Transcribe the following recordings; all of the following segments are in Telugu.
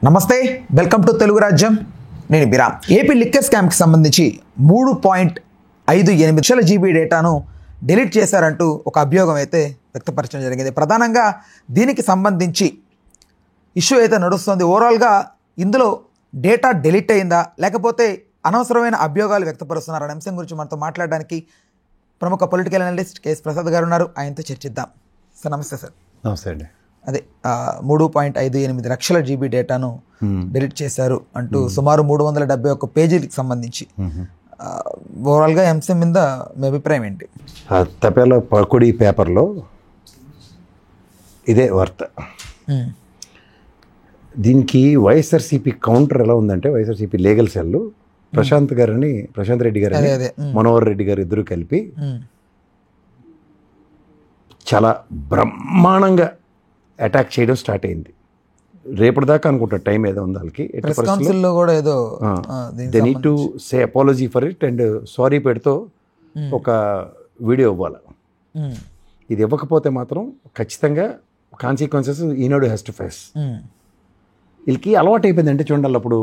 నమస్తే, వెల్కమ్ టు తెలుగు రాజ్యం. నేను బిరా. ఏపీ లిక్కర్ స్కామ్కి సంబంధించి 3.58 లక్షల జీబీ డేటాను డిలీట్ చేశారంటూ ఒక అభియోగం అయితే వ్యక్తపరచడం జరిగింది. ప్రధానంగా దీనికి సంబంధించి ఇష్యూ అయితే నడుస్తుంది. ఓవరాల్గా ఇందులో డేటా డిలీట్ అయిందా లేకపోతే అనవసరమైన అభియోగాలు వ్యక్తపరుస్తున్నారనే అంశం గురించి మనతో మాట్లాడడానికి ప్రముఖ పొలిటికల్ అనలిస్ట్ కేఎస్ ప్రసాద్ గారు ఉన్నారు. ఆయనతో చర్చిద్దాం. సార్ నమస్తే. సార్ నమస్తే అండి. అదే 3.58 లక్షల జీబీ డేటాను డిలీట్ చేశారు అంటూ సుమారు 371 పేజీలకు సంబంధించి ఓవరాల్గా అంశం మీద మీ అభిప్రాయం ఏంటి? తపేల పకుడి పేపర్లో ఇదే వార్త. దీనికి వైఎస్ఆర్సీపీ కౌంటర్ ఎలా ఉందంటే, వైఎస్ఆర్సీపీ లీగల్ సెల్ ప్రశాంత్ రెడ్డి గారని మనోహర్ రెడ్డి గారు ఇద్దరు కలిపి చాలా బ్రహ్మాండంగా అటాక్ చేయడం స్టార్ట్ అయింది. రేపటి దాకా అనుకుంటా టైం ఏదో ఉంది వాళ్ళకి. They need to say apology for it and sorry పెడుతూ ఒక వీడియో ఇవ్వాలి. ఇది ఇవ్వకపోతే మాత్రం ఖచ్చితంగా consequences Eenadu has to face. వీళ్ళకి అలవాటు అయిపోయింది. అంటే చూడాలి, అప్పుడు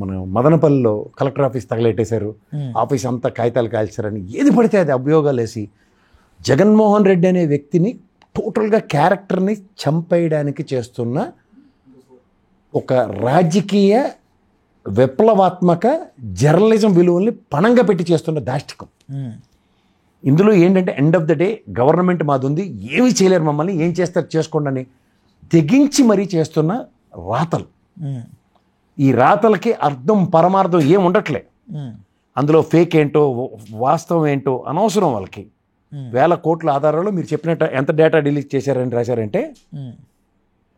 మన మదనపల్లిలో కలెక్టర్ ఆఫీస్ తగలెట్టేశారు, ఆఫీస్ అంతా కాగితాలు కాల్చారని ఏది పడితే అది అభియోగాలు వేసి జగన్మోహన్ రెడ్డి అనే వ్యక్తిని టోటల్గా క్యారెక్టర్ని చంపేయడానికి చేస్తున్న ఒక రాజకీయ విప్లవాత్మక జర్నలిజం విలువల్ని పణంగా పెట్టి చేస్తున్న దాష్టికం. ఇందులో ఏంటంటే end of the day government మాది ఉంది, ఏమీ చేయలేరు, మమ్మల్ని ఏం చేస్తారు చేసుకోండి అని తెగించి మరీ చేస్తున్న రాతలు. ఈ రాతలకి అర్థం పరమార్థం ఏం ఉండట్లే. అందులో ఫేక్ ఏంటో వాస్తవం ఏంటో అనవసరం. వాళ్ళకి వేల కోట్ల ఆధారాలు మీరు చెప్పినట్టు ఎంత డేటా డిలీట్ చేశారని రాశారంటే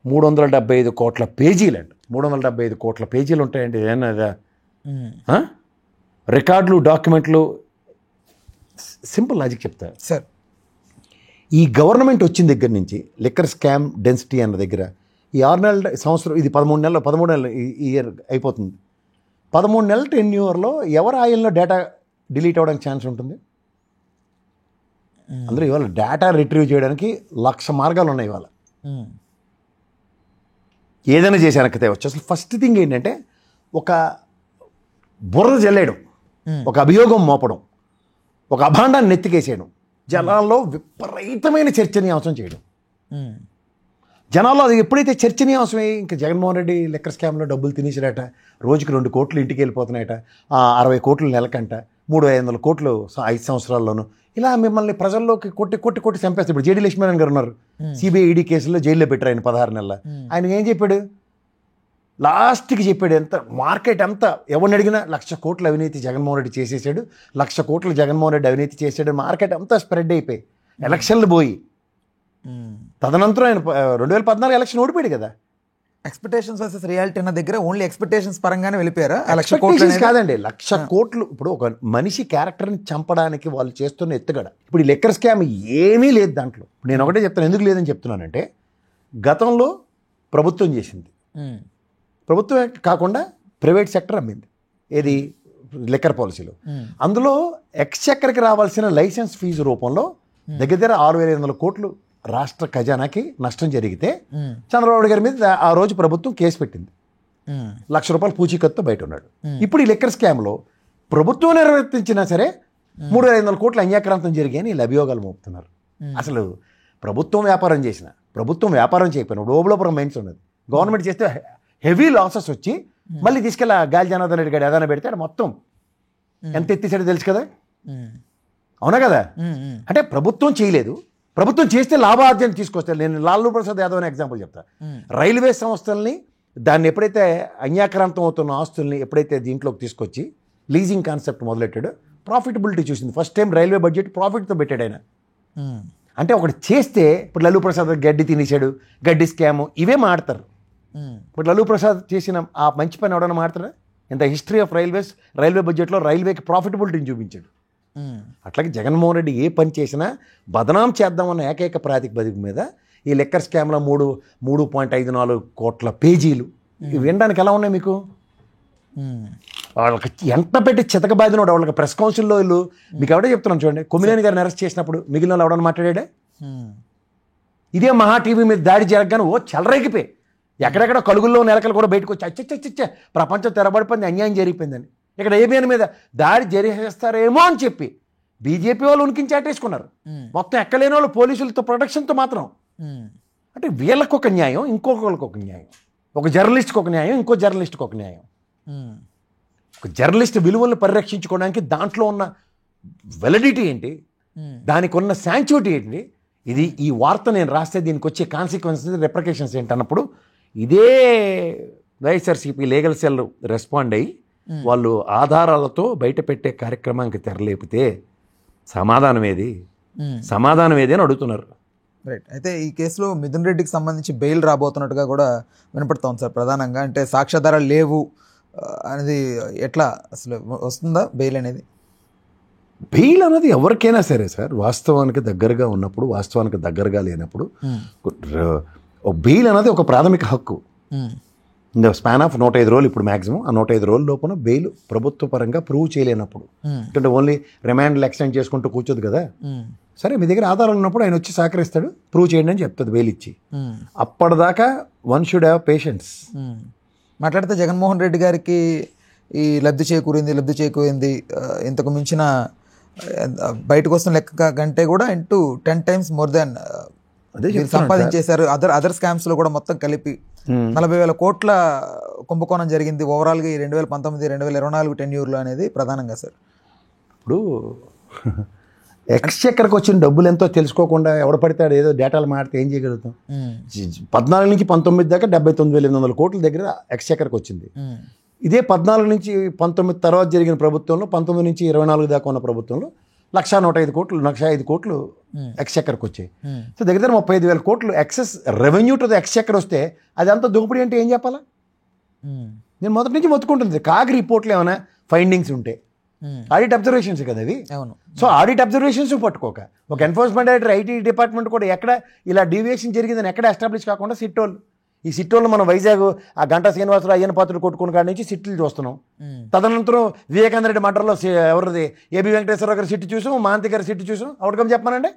375 కోట్ల పేజీలు అండి. 375 కోట్ల పేజీలు ఉంటాయండి. ఏమన్నా రికార్డులు, డాక్యుమెంట్లు. సింపుల్ లాజిక్ చెప్తా సార్. ఈ గవర్నమెంట్ వచ్చిన దగ్గర నుంచి లిక్కర్ స్కామ్ డెన్సిటీ అన్న దగ్గర ఈ 6 నెలల సంవత్సరం, ఇది 13 నెలలు ఈ ఇయర్ అయిపోతుంది. 13 నెలల టెన్యూర్లో ఎవరి ఆయిల్లో డేటా డిలీట్ అవ్వడానికి ఛాన్స్ ఉంటుంది? అందులో ఇవాళ డేటా రిట్రీవ్ చేయడానికి 1,00,000 మార్గాలు ఉన్నాయి. ఇవాళ ఏదైనా చేసి వెనక్కి తేవచ్చు. అసలు ఫస్ట్ థింగ్ ఏంటంటే ఒక బురద జల్లేయడం, ఒక అభియోగం మోపడం, ఒక అభాండాన్ని నెత్తికేసేయడం, జనాల్లో విపరీతమైన చర్చనీయాంశం చేయడం. జనాల్లో అది ఎప్పుడైతే చర్చనీయాంశమై ఇంకా జగన్మోహన్ రెడ్డి లెక్కర్ స్కామ్లో డబ్బులు తినేసాడట, రోజుకి 2 కోట్లు ఇంటికి వెళ్ళిపోతున్నాయట, 60 కోట్లు నెలకంట, 300-500 కోట్లు 5 సంవత్సరాల్లోనూ, ఇలా మిమ్మల్ని ప్రజల్లోకి కొట్టి చంపేస్తారు. ఇప్పుడు జేడీ లక్ష్మీనారాయణ గారు ఉన్నారు, సిబిఐ ఈడీ కేసులో జైల్లో పెట్టారు ఆయన 16 నెలల. ఆయన ఏం చెప్పాడు? లాస్ట్కి చెప్పాడు ఎంత మార్కెట్ అంతా ఎవరిని అడిగినా 1,00,000 కోట్ల అవినీతి జగన్మోహన్ రెడ్డి చేసేసాడు, 1,00,000 కోట్లు జగన్మోహన్ రెడ్డి అవినీతి చేసాడు. మార్కెట్ అంతా స్ప్రెడ్ అయిపోయి ఎలక్షన్లు పోయి తదనంతరం ఆయన 2014 ఎలక్షన్ ఓడిపోయాడు కదా. ఎక్స్పెక్టేషన్స్ వర్సెస్ రియాలిటీ అన్న దగ్గర ఓన్లీ ఎక్స్పెక్టేషన్స్ పరంగానే వెళ్ళిపోయారా? కాదండి, 1,00,000 కోట్లు. ఇప్పుడు ఒక మనిషి క్యారెక్టర్ని చంపడానికి వాళ్ళు చేస్తున్న ఎత్తుగడ. ఇప్పుడు ఈ లెక్కర్ స్కామ్ ఏమీ లేదు దాంట్లో. నేను ఒకటే చెప్తాను, ఎందుకు లేదని చెప్తున్నానంటే, గతంలో ప్రభుత్వం చేసింది, ప్రభుత్వం కాకుండా ప్రైవేట్ సెక్టర్ అమ్మింది. ఏది? లెక్కర్ పాలసీలో. అందులో ఎక్స్చెక్కర్కి రావాల్సిన లైసెన్స్ ఫీజు రూపంలో దగ్గర 6,500 కోట్లు రాష్ట్ర ఖజానాకి నష్టం జరిగితే చంద్రబాబు గారి మీద ఆ రోజు ప్రభుత్వం కేసు పెట్టింది. 1,00,000 రూపాయలు పూచీకత్తుతో బయట ఉన్నాడు. ఇప్పుడు ఈ లెక్కర్ స్కామ్లో ప్రభుత్వం నిర్వర్తించినా సరే 3,500 కోట్ల అన్యాక్రాంతం జరిగాయని వీళ్ళు అభియోగాలు మోపుతున్నారు. అసలు ప్రభుత్వం వ్యాపారం చేసిన, ప్రభుత్వం వ్యాపారం చేయకపోయినా ఓబులాపురం మైన్స్ ఉన్నది, గవర్నమెంట్ చేస్తే హెవీ లాసెస్ వచ్చి మళ్ళీ తీసుకెళ్ళి గాలి జనార్దన్ రెడ్డి గారు ఏదైనా పెడితే మొత్తం ఎంత ఎత్తేసాడో తెలుసు కదా. అవునా కదా? అంటే ప్రభుత్వం చేయలేదు, ప్రభుత్వం చేస్తే లాభార్జన తీసుకొస్తారు. నేను లాలూ ప్రసాద్ యాదవ్ అనే ఎగ్జాంపుల్ చెప్తా. రైల్వే సంస్థల్ని దాన్ని ఎప్పుడైతే అన్యాక్రాంతం అవుతున్న ఆస్తుల్ని ఎప్పుడైతే దీంట్లోకి తీసుకొచ్చి లీజింగ్ కాన్సెప్ట్ మొదలెట్టాడో ప్రాఫిటబిలిటీ చూసింది. ఫస్ట్ టైం రైల్వే బడ్జెట్ ప్రాఫిట్తో పెట్టాడు ఆయన. అంటే ఒకటి చేస్తే, ఇప్పుడు లాలూ ప్రసాద్ గడ్డి తినేసాడు, గడ్డి స్కాము, ఇవే మాడతారు. ఇప్పుడు లాలూ ప్రసాద్ చేసిన ఆ మంచి పని ఎవడన్నా మాడతారా? ఇంత హిస్టరీ ఆఫ్ రైల్వేస్, రైల్వే బడ్జెట్లో రైల్వేకి ప్రాఫిటబిలిటీని చూపించాడు. అట్లాగే జగన్మోహన్ రెడ్డి ఏ పని చేసినా బదనాం చేద్దామన్న ఏకైక ప్రాతిపదిక మీద ఈ లెక్కర్ స్కామ్లో 3.54 కోట్ల పేజీలు ఇవి వినడానికి ఎలా ఉన్నాయి మీకు? వాళ్ళకి ఎంత పెట్టి చితకబాదినోడు. వాళ్ళకి ప్రెస్ కౌన్సిల్లో వీళ్ళు మీకు ఎవడో చెప్తున్నాను చూడండి, కొమ్మినేని గారిని అరెస్ట్ చేసినప్పుడు మిగిలిన వాళ్ళు ఎవడన్నా మాట్లాడాడే? ఇదే మహా టీవీ మీద దాడి జరగగానే ఓ చెలరేగిపోయి ఎక్కడెక్కడ కలుగుల్లో నెలకలు కూడా బయటకు వచ్చి అచ్చచ్చచ్చ ప్రపంచం తెరబడిపోయింది, అన్యాయం జరిగిపోయిందని. ఇక్కడ ఏబిఎన్ మీద దాడి జరిగేస్తారేమో అని చెప్పి బీజేపీ వాళ్ళు ఉనికించి చాటేసుకున్నారు. మొత్తం ఎక్కలేని వాళ్ళు పోలీసులతో ప్రొటెక్షన్తో మాత్రం. అంటే వీళ్ళకి ఒక న్యాయం, ఇంకొకరికి ఒక న్యాయం. ఒక జర్నలిస్ట్కి ఒక న్యాయం, ఇంకో జర్నలిస్ట్కి ఒక న్యాయం. ఒక జర్నలిస్ట్ విలువలను పరిరక్షించుకోవడానికి దాంట్లో ఉన్న వెలిడిటీ ఏంటి, దానికి ఉన్న శాంచుటీ ఏంటి, ఇది ఈ వార్త నేను రాస్తే దీనికి వచ్చే కాన్సిక్వెన్సెస్, రెప్రికేషన్స్ ఏంటన్నప్పుడు ఇదే వైఎస్ఆర్సీపీ లీగల్ సెల్ రెస్పాండ్ అయ్యి వాళ్ళు ఆధారాలతో బయట పెట్టే కార్యక్రమానికి తెరలేపితే సమాధానం ఏది అని అడుగుతున్నారు. రైట్. అయితే ఈ కేసులో మిథున్ రెడ్డికి సంబంధించి బెయిల్ రాబోతున్నట్టుగా కూడా వినపడుతోంది సార్. ప్రధానంగా అంటే సాక్ష్యాధారాలు లేవు అనేది ఎట్లా అసలు వస్తుందా బెయిల్ అనేది? బెయిల్ అనేది ఎవరికైనా సరే సార్, వాస్తవానికి దగ్గరగా ఉన్నప్పుడు, వాస్తవానికి దగ్గరగా లేనప్పుడు బెయిల్ అనేది ఒక ప్రాథమిక హక్కు. ఇన్ ద స్పాన్ ఆఫ్ 105 రోజులు, ఇప్పుడు మ్యాక్సిమం ఆ 105 రోజుల లోపల బెయిల్ ప్రభుత్వ పరంగా ప్రూవ్ చేయలేనప్పుడు, అంటే ఓన్లీ రిమాండ్లు ఎక్స్టెండ్ చేసుకుంటూ కూర్చోదు కదా. సరే మీ దగ్గర ఆధారాలు ఉన్నప్పుడు ఆయన వచ్చి సహకరిస్తాడు, ప్రూవ్ చేయండి అని చెప్తుంది బెయిల్ ఇచ్చి. అప్పటిదాకా వన్ షుడ్ హ్యావ్ పేషెన్స్. మాట్లాడితే జగన్మోహన్ రెడ్డి గారికి ఈ లబ్ధి చేకూరింది ఇంతకు మించిన బయటకు వస్తున్న లెక్క కంటే కూడా 10 times మోర్ దాన్ సంపాదించేశారు. అదర్ స్కామ్స్ లో కూడా మొత్తం కలిపి 40,000 కోట్ల కుంభకోణం జరిగింది ఓవరాల్గా ఈ 2019-2024 టెన్యూర్లో అనేది ప్రధానంగా సార్. ఇప్పుడు ఎక్స్చెక్కర్కి వచ్చిన డబ్బులు ఎంతో తెలుసుకోకుండా ఎవడ పడతాడు ఏదో డేటాలు మాడితే ఏం చేయగలుగుతాం. 14 నుంచి 19 దాకా 79,800 కోట్ల దగ్గర ఎక్స్చెక్కర్కి వచ్చింది. ఇదే 14 నుంచి 19 తర్వాత జరిగిన ప్రభుత్వంలో, 19 నుంచి 24 దాకా ఉన్న ప్రభుత్వంలో 1,05 కోట్లు ఎక్స్చెక్కర్కి వచ్చాయి. సో దగ్గర 35,000 కోట్లు excess revenue to the exchequer వస్తే అది అంత దోపిడీ అంటే ఏం చెప్పాలా? నేను మొదటి నుంచి మొత్తుకుంటుంది కాగ్ రిపోర్ట్లు ఏమైనా ఫైండింగ్స్ ఉంటే, ఆడిట్ అబ్జర్వేషన్స్ కదా అవి. సో ఆడిట్ అబ్జర్వేషన్స్ పట్టుకోక ఒక ఎన్ఫోర్స్మెంట్ డైరెక్టర్, ఐటీ డిపార్ట్మెంట్ కూడా ఎక్కడ ఇలా డీవియేషన్ జరిగిందని ఎక్కడ ఎస్టాబ్లిష్ కాకుండా సిట్టోళ్ళు, ఈ సిట్టోళ్ళు మనం వైజాగ్ ఆ గంటా శ్రీనివాసరావు అయ్యన పాత్రలు కొట్టుకున్న కాడి నుంచి సిట్లు చూస్తున్నాం. తదనంతరం వివేకానంద రెడ్డి మటర్లో ఎవరిది ఏబి వెంకటేశ్వరరావు గారి సిట్టు చూసాం, మహాంతి గారి సిట్టు చూసాం. అవుట్కమ్ చెప్పానండి,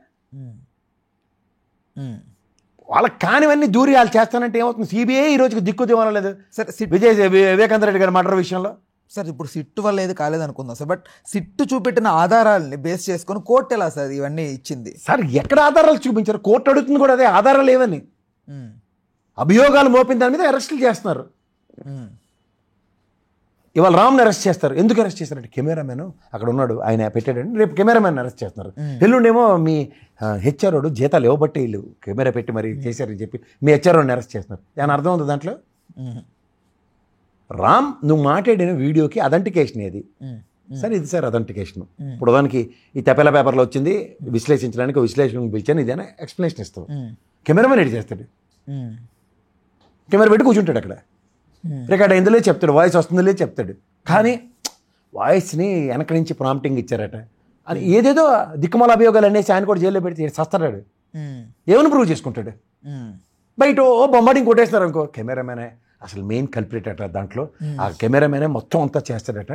వాళ్ళకి కానివన్నీ దూరి వాళ్ళు చేస్తానంటే ఏమవుతుంది? సిబిఐ ఈ రోజుకి దిక్కు దివానం లేదు సార్ వివేకానంద రెడ్డి గారి మటర్ విషయంలో. సార్ ఇప్పుడు సిట్టు వల్ల ఏది కాలేదనుకుందాం సార్, బట్ సిట్టు చూపెట్టిన ఆధారాలని బేస్ చేసుకొని కోర్టు ఎలా సార్ ఇవన్నీ ఇచ్చింది? సార్ ఎక్కడ ఆధారాలు చూపించారు? కోర్టు అడుగుతుంది కూడా అదే, ఆధారాలు ఏవని అభియోగాలు మోపిన దాని మీద అరెస్టులు చేస్తున్నారు. ఇవాళ రామ్ని అరెస్ట్ చేస్తారు. ఎందుకు అరెస్ట్ చేస్తారంటే కెమెరామెన్ అక్కడ ఉన్నాడు, ఆయన పెట్టాడండి, రేపు కెమెరామెన్ అరెస్ట్ చేస్తున్నారు. ఎల్లుండేమో మీ హెచ్ఆర్ఓడు జీతాలు ఇవ్వబట్టి వీళ్ళు కెమెరా పెట్టి మరి చేశారని చెప్పి మీ హెచ్ఆర్ఓని అరెస్ట్ చేస్తున్నారు. ఏమైనా అర్థం ఉంది దాంట్లో? రామ్ నువ్వు మాట్లాడిన వీడియోకి అథెంటికేషన్ ఏది? సరే ఇది సార్ అథెంటికేషన్. ఇప్పుడు దానికి ఈ తెపెల పేపర్లో వచ్చింది, విశ్లేషించడానికి విశ్లేషణ పిలిచాను, ఇదేనా ఎక్స్ప్లెనేషన్ ఇస్తావు. కెమెరామెన్ ఎడి చేస్తాడు, కెమెరా పెట్టి కూర్చుంటాడు అక్కడ, రికార్డ్ అయిందో చెప్తాడు, వాయిస్ వస్తుందో లేదు చెప్తాడు. కానీ వాయిస్ని వెనక నుంచి ప్రాంప్టింగ్ ఇచ్చారట అని ఏదేదో దిక్కుమాల అభియోగాలు అనేసి ఆయన కూడా జైల్లో పెడితే సస్తాడు. ఏమని ప్రూవ్ చేసుకుంటాడు? బయట బొమ్మడింగ్ కొట్టేస్తారు అనుకో, కెమెరామెనే అసలు మెయిన్ కల్ప్రిట్ అట దాంట్లో. ఆ కెమెరామెనే మొత్తం అంతా చేస్తాడట.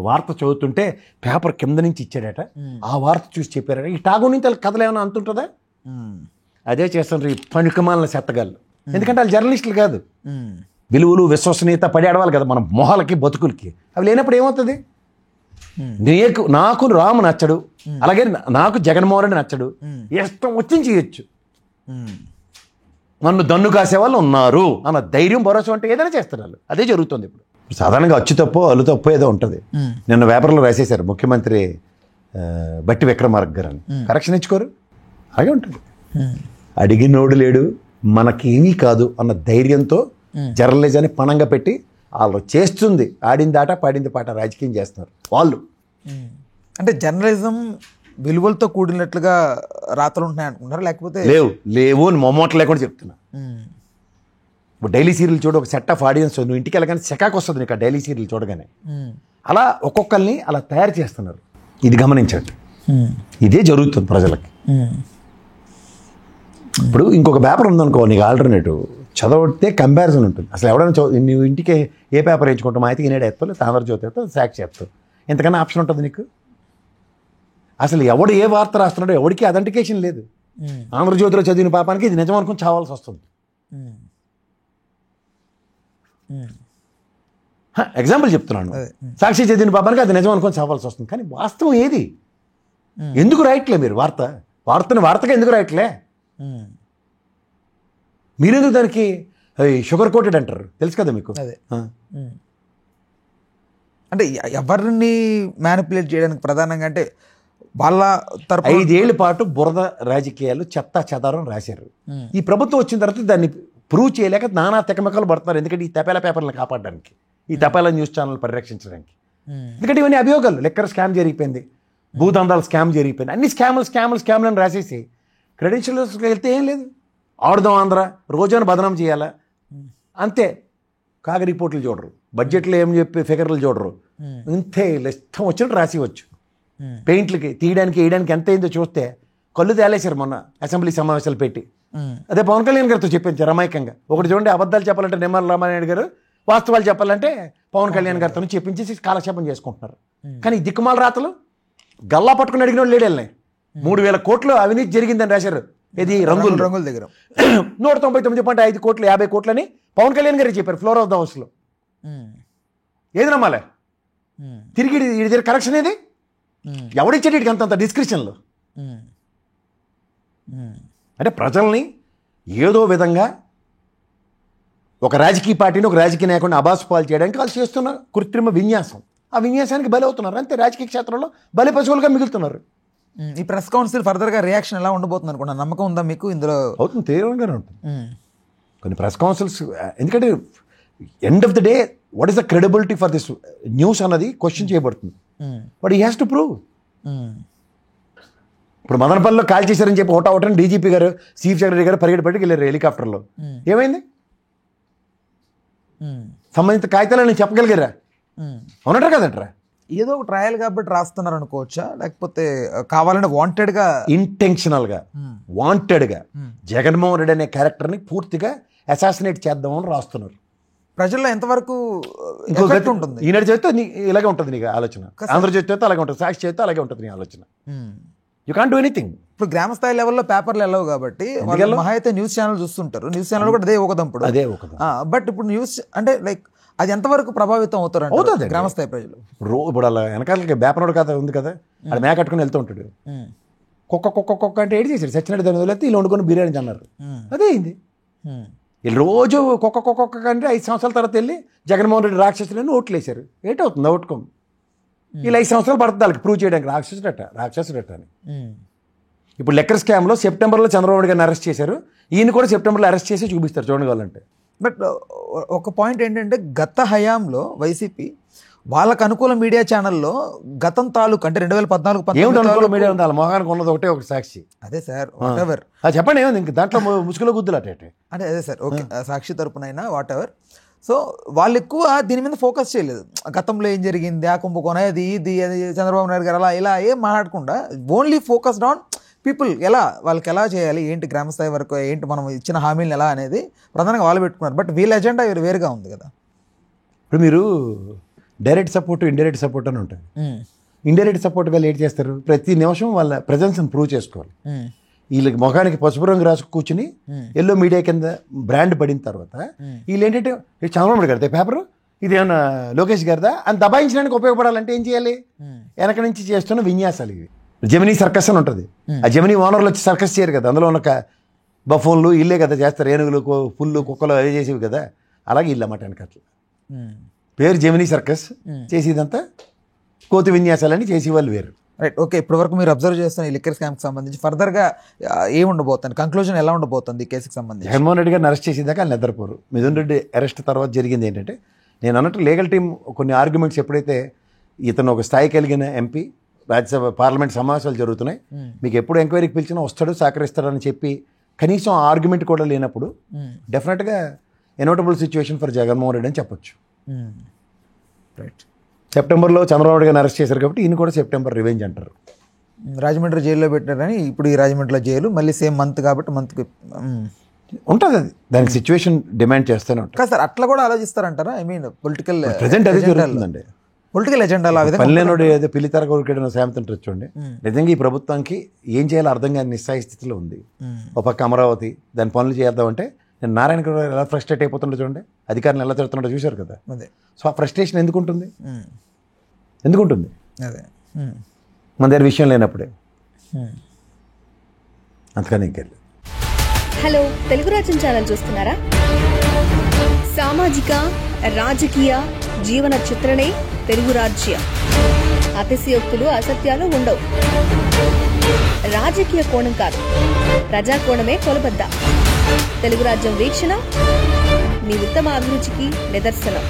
వార్త చదువుతుంటే పేపర్ కింద నుంచి ఇచ్చాడట, ఆ వార్త చూసి చెప్పారట. ఈ టాగు నుంచి వాళ్ళ కథలు ఏమైనా అంతుంటుందా? అదే చేస్తుంటారు ఈ పనికిమాలిన చెత్తగాళ్ళు. ఎందుకంటే వాళ్ళు జర్నలిస్టులు కాదు, విలువలు విశ్వసనీయత పడి ఆడవాలి కదా మన మొహాలకి బతుకులకి. అవి లేనప్పుడు ఏమవుతుంది? నాకు రాము నచ్చడు, అలాగే నాకు జగన్మోహన్ రెడ్డి నచ్చడు, ఇష్టం వచ్చి చేయొచ్చు, నన్ను దన్ను కాసే వాళ్ళు ఉన్నారు అన్న ధైర్యం భరోసా అంటే ఏదైనా చేస్తారు వాళ్ళు. అదే జరుగుతుంది ఇప్పుడు. సాధారణంగా అచ్చు తప్పో అల్లు తప్పో ఏదో ఉంటుంది. నిన్న పేపర్లో రాసేశారు ముఖ్యమంత్రి బట్టి విక్రమార్క గారు అని. కరెక్షన్ ఇచ్చుకోరు, అలాగే ఉంటుంది. అడిగినోడు లేడు, మనకేమీ కాదు అన్న ధైర్యంతో జర్నలిజాన్ని పణంగా పెట్టి వాళ్ళు చేస్తుంది ఆడింది ఆట పాడింది పాట రాజకీయం చేస్తున్నారు వాళ్ళు. అంటే జర్నలిజం విలువలతో కూడినట్లుగా రాతలు ఉంటున్నాయి అనుకుంటారు, లేకపోతే లేవు అని మొమ్మోట్లు లేకుండా చెప్తున్నా. ఇప్పుడు డైలీ సీరియల్ చూడ ఒక సెట్ ఆఫ్ ఆడియన్స్, నువ్వు ఇంటికి వెళ్ళగానే సెకాకు వస్తుంది నీకు ఆ డైలీ సీరియల్ చూడగానే. అలా ఒక్కొక్కరిని అలా తయారు చేస్తున్నారు. ఇది గమనించండి, ఇదే జరుగుతుంది ప్రజలకి. ఇప్పుడు ఇంకొక పేపర్ ఉందనుకో, నీకు ఆల్టర్నేటివ్ చదవడితే కంపారిజన్ ఉంటుంది. అసలు ఎవడైనా నువ్వు ఇంటికి ఏ పేపర్ వేయించుకుంటావు? మాయితీ ఈనాడు ఎత్తావు, తామరజ్యోతి ఎత్తావు, సాక్షి ఎత్తావు, ఎంతకన్నా ఆప్షన్ ఉంటుంది నీకు? అసలు ఎవడు ఏ వార్త రాస్తున్నాడో ఎవడికి అథెంటికేషన్ లేదు. ఆంధ్రజ్యోతిలో చదివిన పాపానికి ఇది నిజం అనుకుని చావాల్సి వస్తుంది. ఎగ్జాంపుల్ చెప్తున్నాను. సాక్షి చదివిన బాబానికి అది నిజం అనుకొని చదవాల్సి వస్తుంది. కానీ వాస్తవం ఏది? ఎందుకు రాయట్లే మీరు వార్తగా ఎందుకు రాయట్లే? మీరెందుకు దానికి షుగర్ కోటెడ్ అంటారు? తెలుసు కదా మీకు. అంటే ఎవరిని మ్యానిపులేట్ చేయడానికి ప్రధానంగా అంటే వాళ్ళ తరపు 5 ఏళ్ల పాటు బురద రాజకీయాలు చెత్త చెదారం రాశారు. ఈ ప్రభుత్వం వచ్చిన తర్వాత దాన్ని ప్రూవ్ చేయలేక నానా తెకమెకలు పడుతున్నారు. ఎందుకంటే ఈ తపేలా పేపర్లను కాపాడడానికి, ఈ తపేలా న్యూస్ ఛానల్ పరిరక్షించడానికి. ఎందుకంటే ఇవన్నీ అభియోగాలు. లెక్కర్ స్కామ్ జరిగిపోయింది, భూదందాల స్కామ్ జరిగిపోయింది, అన్ని స్కామ్లు అని రాసేసి క్రెడెన్షియల్స్కి వెళ్తే ఏం లేదు. ఆడుదాం ఆంధ్ర, రోజును బదనాం చేయాలా అంతే. కాగ రిపోర్ట్లు చూడరు, బడ్జెట్లో ఏం చెప్పి ఫిగర్లు చూడరు, ఇంతే ఇష్టం వచ్చినట్టు రాసివచ్చు. పెయింట్లకి తీయడానికి వేయడానికి ఎంత అయిందో చూస్తే కళ్ళు తేలేశారు మొన్న అసెంబ్లీ సమావేశాలు పెట్టి. అదే పవన్ కళ్యాణ్ గారితో చెప్పించారు అమాయకంగా. ఒకటి చూడండి, అబద్ధాలు చెప్పాలంటే నిమ్మల రామానాయుడు గారు, వాస్తవాలు చెప్పాలంటే పవన్ కళ్యాణ్ గారితో చెప్పించేసి కాలక్షేపం చేసుకుంటున్నారు. కానీ దిక్కుమాల రాతలు గల్లా పట్టుకుని అడిగిన వాళ్ళు లేడల్ని 3,000 కోట్లు అవినీతి జరిగిందని రాశారు. ఇది రంగుల దగ్గర 199.5 కోట్లు 50 కోట్లని పవన్ కళ్యాణ్ గారికి చెప్పారు ఫ్లోర్ ఆఫ్ ద హౌస్లో. ఏది నమ్మాలి? తిరిగి ఇది కరెక్షన్ ఏది? ఎవడిచ్చాడు వీటికి అంత డిస్క్రిప్షన్లో? అంటే ప్రజల్ని ఏదో విధంగా ఒక రాజకీయ పార్టీని, ఒక రాజకీయ నాయకుడిని అబాసుపాలు చేయడానికి వాళ్ళు చేస్తున్న కృత్రిమ విన్యాసం. ఆ విన్యాసానికి బలి అవుతున్నారు అంతే. రాజకీయ క్షేత్రంలో బలి పశువులుగా మిగులుతున్నారు. ఈ ప్రెస్ కౌన్సిల్ ఫర్దర్గా రియాక్షన్ ఎలా ఉండబోతుంది అనుకున్నా, నమ్మకం ఉందా మీకు ఇందులో? అవుతుంది, తీవ్రంగానే ఉంటుంది. కొన్ని ప్రెస్ కౌన్సిల్స్, ఎందుకంటే end of the day what is the credibility for this news అన్నది క్వశ్చన్ చేయబడుతుంది. But he has to prove. ఇప్పుడు మదనపల్లిలో కాల్ చేశారని చెప్పి ఒకటని డీజీపీ గారు, చీఫ్ సెక్రటరీ గారు పరిగెట్టి వెళ్ళారు హెలికాప్టర్లో. ఏమైంది? సంబంధిత కాగితాలు చెప్పగలిగారా? అవునట్రా కదంట్రా? ఏదో ఒక ట్రయల్ కాబట్టి రాస్తున్నారు అనుకోవచ్చా, లేకపోతే కావాలంటే వాంటెడ్గా ఇంటెన్షనల్గా వాంటెడ్గా జగన్మోహన్ రెడ్డి అనే క్యారెక్టర్ని పూర్తిగా అసాసినేట్ చేద్దామని రాస్తున్నారు. ప్రజల్లో ఎంతవరకు ఉంటుంది? ఈనాడు చేస్తే ఇలాగే ఉంటుంది నీకు ఆలోచన, ఆంధ్రజ్యోతి చేస్తే అలాగే ఉంటుంది, సాక్షి చేస్తే అలాగే ఉంటుంది నీ ఆలోచన. You can't do anything. ఇప్పుడు గ్రామ స్థాయి లెవెల్లో పేపర్లు వెళ్ళవు కాబట్టి మహా అయితే న్యూస్ ఛానల్ చూస్తుంటారు. న్యూస్ ఛానల్ కూడా అదే ఒకదంపుడు. బట్ ఇప్పుడు న్యూస్ అంటే లైక్ అది ఎంతవరకు ప్రభావితం అవుతారు గ్రామ స్థాయి ప్రజలు? ఇప్పుడు అలా వెనకాలకి బేపనోడు కథ ఉంది కదా, అది మేక కట్టుకుని వెళ్తూ ఉంటాడు. కుక్క అంటే ఏడు చేశాడు, సచ్చినట్టు దాని వదిలేస్తే వీళ్ళు వండుకొని బిర్యానీ అన్నారు. అదే అయింది. వీళ్ళు రోజు కుక్క అంటే 5 సంవత్సరాల తర్వాత వెళ్ళి జగన్మోహన్ రెడ్డి రాక్షసులని ఓట్లు వేశారు. ఏంటవుతుంది అవుట్కమ్? వీళ్ళు 5 సంవత్సరాలు పడుతుంది వాళ్ళకి ప్రూవ్ చేయడానికి రాక్షసుడట అని. ఇప్పుడు లెక్కర్ స్కామ్లో సెప్టెంబర్లో చంద్రబాబు గారిని అరెస్ట్ చేశారు. ఈయన కూడా సెప్టెంబర్లో అరెస్ట్ చేసి చూపిస్తారు చూడండి కావాలంటే. బట్ ఒక పాయింట్ ఏంటంటే గత హయాంలో వైసీపీ వాళ్ళకు అనుకూల మీడియా ఛానల్లో గతం తాలూకు అంటే 2014 మీడియా ఉంది, వాళ్ళ మొహానికి ఉన్నది ఒకటే ఒక సాక్షి. అదే సార్, వాట్ ఎవర్ చెప్పండి ఏముంది ఇంక దాంట్లో ముసుగులో గుద్దులు అంటే అదే సార్, ఓకే సాక్షి తరపునైనా వాట్ ఎవర్. సో వాళ్ళు ఎక్కువ దీని మీద ఫోకస్ చేయలేదు. గతంలో ఏం జరిగింది, ఆ కుంభకోణం, అది చంద్రబాబు నాయుడు గారు అలా ఇలా ఏం మాట్లాడకుండా ఓన్లీ ఫోకస్డ్ ఆన్ పీపుల్, వాళ్ళకి ఎలా చేయాలి, ఏంటి గ్రామ స్థాయి వరకు ఏంటి, మనం ఇచ్చిన హామీలు ఎలా అనేది ప్రధానంగా వాళ్ళు పెట్టుకున్నారు. బట్ వీళ్ళ ఎజెండా వేరుగా ఉంది కదా. ఇప్పుడు మీరు డైరెక్ట్ సపోర్ట్, ఇండైరెక్ట్ సపోర్ట్ అని ఉంటుంది. ఇండైరెక్ట్ సపోర్ట్గా లేట్ చేస్తారు, ప్రతి నిమిషం వాళ్ళ ప్రెజెన్స్ని ప్రూవ్ చేసుకోవాలి. వీళ్ళకి ముఖానికి పసుపు రంగు రాసు కూర్చుని ఎల్లో మీడియా కింద బ్రాండ్ పడిన తర్వాత వీళ్ళు ఏంటంటే చంద్రబాబు గారిదే పేపరు, ఇది ఏమన్నా లోకేష్ గారిదా అని దబాయించడానికి ఉపయోగపడాలంటే ఏం చేయాలి? వెనక నుంచి చేస్తున్న విన్యాసాలు ఇవి. జెమినీ సర్కస్ అని ఉంటుంది. ఆ జెమినీ ఓనర్లు వచ్చి సర్కస్ చేయరు కదా, అందులో ఉన్న బఫోన్లు ఇల్లే కదా చేస్తారు, ఏనుగులు పుల్లు కుక్కలు అవి చేసేవి కదా. అలాగే ఇల్లు అన్నమాట వెనకట్ల పేరు జెమినీ సర్కస్, చేసేదంతా కోతి విన్యాసాలని చేసేవాళ్ళు వేరు. Right, okay. ఇప్పటి వరకు మీరు అబ్జర్వ్ చేస్తున్న ఈ లిక్కర్ స్కామ్కి సంబంధించి ఫర్దర్గా ఏమి ఉండబోతుంది, కంక్లూజన్ ఎలా ఉండబోతుంది ఈ కేసుకి సంబంధించి? జగన్మోహన్ రెడ్డి గారిని అరెస్ట్ చేసేదాకా వాళ్ళు నిద్రపోరు. మిథున్ రెడ్డి అరెస్ట్ తర్వాత జరిగింది ఏంటంటే, నేను అన్నట్టు లీగల్ టీం కొన్ని ఆర్గ్యుమెంట్స్ ఎప్పుడైతే ఇతను ఒక స్థాయి కలిగిన ఎంపీ, రాజ్యసభ పార్లమెంట్ సమావేశాలు జరుగుతున్నాయి, మీకు ఎప్పుడు ఎంక్వైరీకి పిలిచినా వస్తాడు సహకరిస్తాడని చెప్పి కనీసం ఆర్గ్యుమెంట్ కూడా లేనప్పుడు డెఫినెట్గా ఎనోటబుల్ సిచ్యువేషన్ ఫర్ జగన్మోహన్ రెడ్డి అని చెప్పొచ్చు. రైట్, సెప్టెంబర్లో చంద్రబాబు గారిని అరెస్ట్ చేశారు కాబట్టి ఈయన కూడా సెప్టెంబర్ రివెంజ్ అంటారు. రాజమండ్రి జైల్లో పెట్టారని ఇప్పుడు ఈ రాజమండ్రిలో జైలు మళ్ళీ సేమ్ మంత్ కాబట్టి మంత్కి ఉంటుంది. అది దానికి సిచ్యువేషన్ డిమాండ్ చేస్తూనే ఉంటుంది. కాదు సార్, అట్లా కూడా ఆలోచిస్తారంటారా? ఐ మీన్ పొలిటికల్ ప్రెజెంట్ అదే జరుగుతుందండి. పొలిటికల్ ఎజెండాలో పల్లెనోడు ఏదో పిల్లితర కోరికడం సామెత ఉంటుంది చూడండి. నిజంగా ఈ ప్రభుత్వానికి ఏం చేయాలో అర్థం కాని నిస్సాయ స్థితిలో ఉంది. ఒక పక్క అమరావతి, దాని పనులు చేద్దామంటే నేను నారాయణ గారు ఎలా ఫ్రస్ట్రేట్ అయిపోతుండో చూడండి, అధికారులు ఎలా తిడుతున్నాడో చూశారు కదా. అదే సో ఆ ఫ్రస్ట్రేషన్ ఎందుకు ఉంటుంది? ఎందుకు ఉంటుంది? అదే మన దగ్గర విషయం లేనప్పుడే. అంతకని ఇంకెళ్ళి. హలో, తెలుగు రాజ్యం ఛానల్ చూస్తున్నారా? సామాజిక రాజకీయ జీవన చిత్రణే తెలుగు రాజ్యం. అతిశయోక్తులు అసత్యాలు ఉండవు. రాజకీయ కోణం కాదు, ప్రజా కోణమే కొలబద్ద. తెలుగు రాజ్యం వీక్షణ మీ ఉత్తమ అభిరుచికి నిదర్శనం.